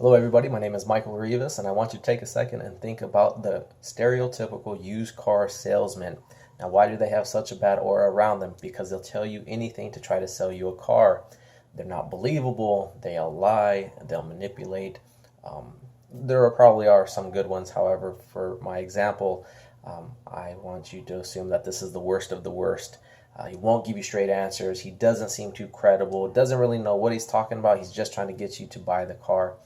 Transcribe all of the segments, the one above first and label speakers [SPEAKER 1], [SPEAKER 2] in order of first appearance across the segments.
[SPEAKER 1] Hello, everybody. My name is Michael Rivas, and I want you to take a second and think about the stereotypical used car salesman. Now, why do they have such a bad aura around them? Because they'll tell you anything to try to sell you a car. They're not believable, they'll lie, they'll manipulate. There probably are some good ones, however, for my example, I want you to assume that this is the worst of the worst. He won't give you straight answers. He doesn't seem too credible. Doesn't really know what he's talking about. He's just trying to get you to buy the car.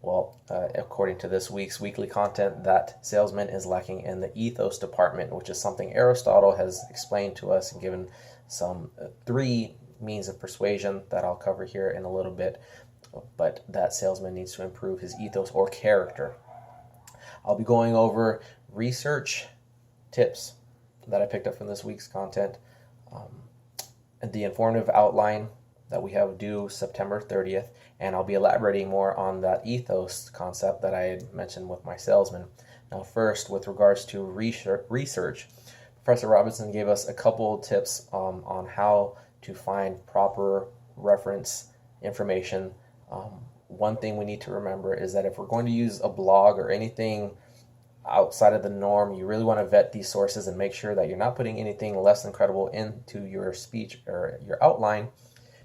[SPEAKER 1] Well, according to this week's weekly content, that salesman is lacking in the ethos department, which is something Aristotle has explained to us and given some three means of persuasion that I'll cover here in a little bit. But that salesman needs to improve his ethos or character. I'll be going over research tips that I picked up from this week's content, and the informative outline that we have due September 30th, and I'll be elaborating more on that ethos concept that I had mentioned with my salesman. Now, first, with regards to research, Professor Robinson gave us a couple tips on how to find proper reference information. One thing we need to remember is that if we're going to use a blog or anything outside of the norm, you really want to vet these sources and make sure that you're not putting anything less than credible into your speech or your outline,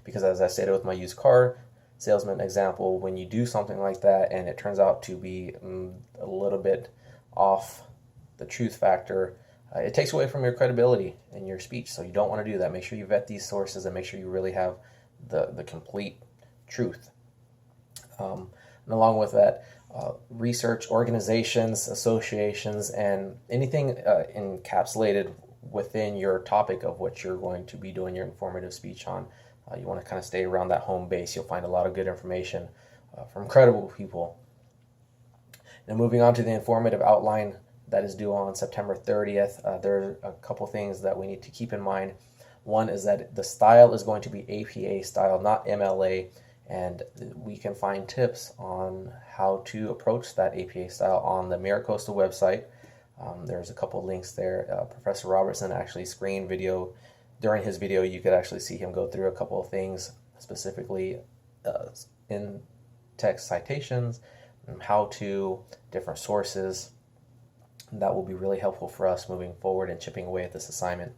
[SPEAKER 1] because as I stated with my used car salesman example, when you do something like that and it turns out to be a little bit off the truth factor, it takes away from your credibility in your speech. So you don't want to do that. Make sure you vet these sources and make sure you really have the complete truth. And along with that, research organizations, associations, and anything encapsulated within your topic of what you're going to be doing your informative speech on. You want to kind of stay around that home base. You'll find a lot of good information from credible people. Now, moving on to the informative outline that is due on September 30th, there are a couple things that we need to keep in mind. One is that the style is going to be APA style, not MLA, and we can find tips on how to approach that APA style on the MiraCosta website. There's a couple links there. Professor Robertson actually screened video. During his video, you could actually see him go through a couple of things, specifically in text citations, how to different sources. That will be really helpful for us moving forward and chipping away at this assignment.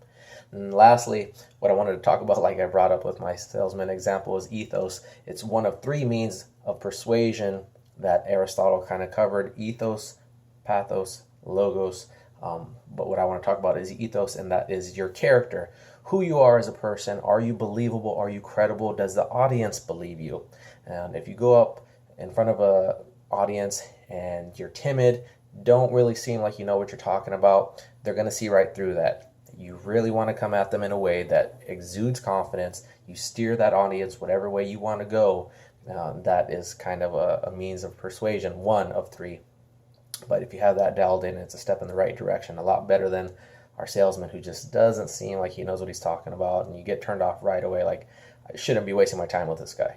[SPEAKER 1] And lastly, what I wanted to talk about, like I brought up with my salesman example, is ethos. It's one of three means of persuasion that Aristotle kind of covered: ethos, pathos, logos. But what I want to talk about is ethos, and that is your character. Who you are as a person. Are you believable? Are you credible? Does the audience believe you? And if you go up in front of an audience and you're timid, don't really seem like you know what you're talking about, they're going to see right through that. You really want to come at them in a way that exudes confidence. You steer that audience whatever way you want to go. That is kind of a means of persuasion, one of three. But if you have that dialed in, it's a step in the right direction, a lot better than our salesman who just doesn't seem like he knows what he's talking about, and you get turned off right away like, I shouldn't be wasting my time with this guy.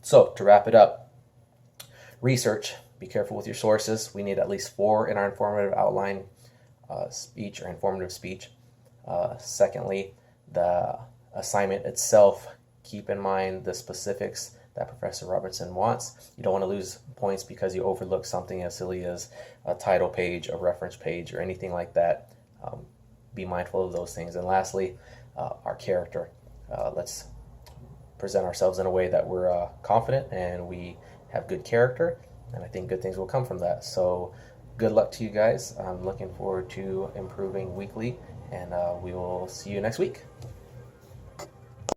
[SPEAKER 1] So to wrap it up, research. Be careful with your sources. We need at least 4 in our informative outline speech or informative speech. Secondly, the assignment itself, keep in mind the specifics that Professor Robertson wants. You don't want to lose points because you overlook something as silly as a title page, a reference page, or anything like that. Be mindful of those things. And lastly, our character. Let's present ourselves in a way that we're confident and we have good character, and I think good things will come from that. So good luck to you guys. I'm looking forward to improving weekly, and we will see you next week.